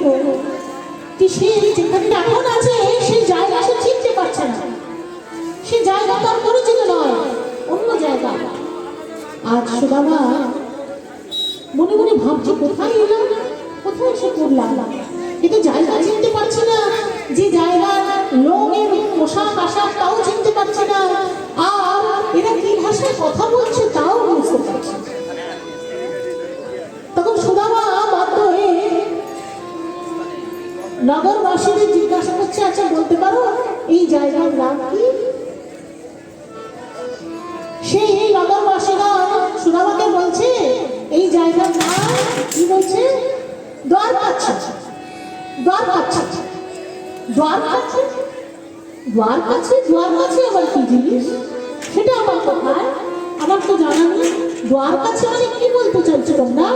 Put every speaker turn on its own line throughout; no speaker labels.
মিত্র, সে যেখানে এখন আছে সেই জায়গা সে চিনতে পারছে না, সে জায়গা তার পরিচিত নয়, অন্য জায়গা। আজ সুদামা মনে মনে ভাবছে কোথায় এলাম, কোথায় এসে পড়লাম, কিন্তু জায়গা চিনতে পারছি না, যে জায়গার লোকের পোশাক আশাক তাও চিনতে পারছি না, আর এরা কি ভাষায় কথা বলছে তাও বুঝতে পারছি। তখন সুদামা বাধ্য হয়ে নগরবাসীদের জিজ্ঞাসা করছে, আচ্ছা বলতে পারো এই জায়গার নাম কি? সেই নগরবাসীরা সুদামাকে বলছে এই জায়গার নাম কি? বলছে দ্বারকাছে। দ্বারকাছে, দ্বারকাছে, দ্বারকাছে, দ্বারকাছে আবার কি জিনিস সেটা আমার কোথায়, আমার তো জানা নেই। দ্বারকাছে মানে কি বলতে চাইছো তোমরা?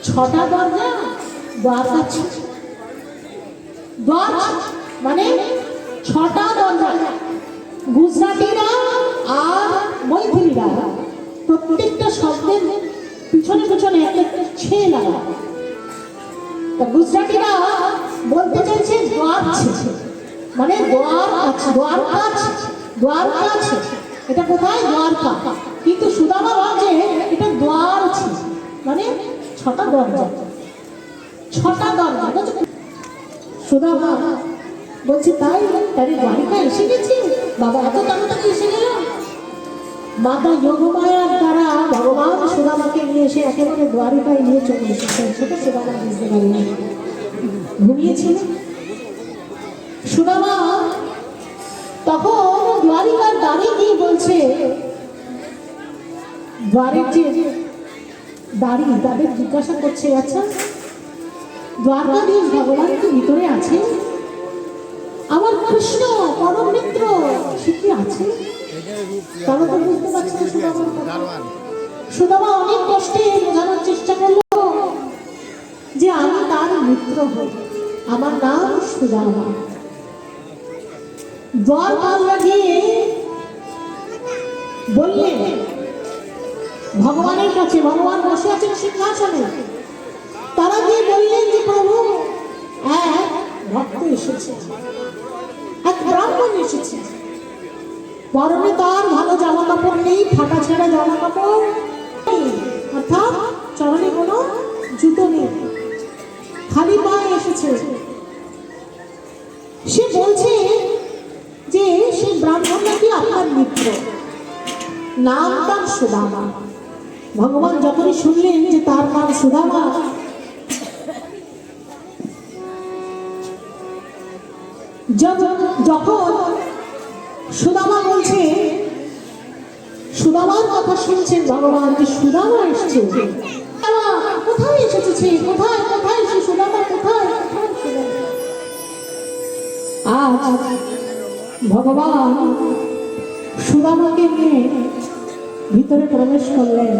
6টা দরজা দ্বারকাছে, দ্বার মানে 6টা দরজা। গুজরাটিরা আর মৈথিলীরা প্রত্যেকটা শব্দের পিছনে পিছনে একটা ছে লাগা। গুজরাটিরা বলতে চাইছে দ্বারছে, মানে দ্বার আছে, দ্বারকাছে, দ্বারকাছে, এটা কোথায়? দ্বারকা। কিন্তু সুদামা ভাবছে এটা দ্বারছে, মানে 6টা দরজা, 6টা দরজা। সুদামা বলছি তাই, তাহলে দ্বারিকা এসে গেছি বাবা, এত তাড়াতাড়ি এসে গেল। মাতা যোগমায়ার দ্বারা ভগবান সুদামাকে নিয়ে এসে একেবারে দ্বারিকায় নিয়ে চলে এসেছেন, সেটা সুদামা বুঝতে পারেনি, ঘুমিয়েছিল। সুদামা তখন দ্বারিকার দ্বারে গিয়ে বলছে, দ্বারের যে দাঁড়ি তাদের জিজ্ঞাসা করছে, আচ্ছা দ্বারকাধীশ ভগবান কি ভিতরে আছে? আমার কৃষ্ণ পরম মিত্র সে কি আছে? তারা তো বুঝতে পারছে না। সুদামা অনেক কষ্টে বোঝানোর চেষ্টা করলো যে আমি তার মিত্র হই, আমার নাম সুদামা। দ্বারপালরা গিয়ে বললেন ভগবানের কাছে, ভগবান বসে আছেন সিংহাসনে, তারা গিয়ে বললেন যে প্রভু এক ভক্ত এসেছে, এক ব্রাহ্মণ এসেছে, পরনে তার ভালো জামা কাপড় নেই, ফাটা ছেঁড়া জামা কাপড়, অর্থাৎ চরণে কোনো জুতো নেই, খালি পায়ে এসেছে। সে বলছে যে সে ব্রাহ্মণ নাকি আপনার মিত্র, নাম তার সুদামা। ভগবান যখনই শুনলেন যে তার নাম সুদামা, যখন সুদামা বলছে, সুদামার কথা শুনছেন ভগবান যে সুদামা এসছে, কোথায় এসেছে, কোথায় কোথায় সে সুদামা, কোথায়? আজ ভগবান সুদামাকে নিয়ে ভিতরে প্রবেশ করলেন।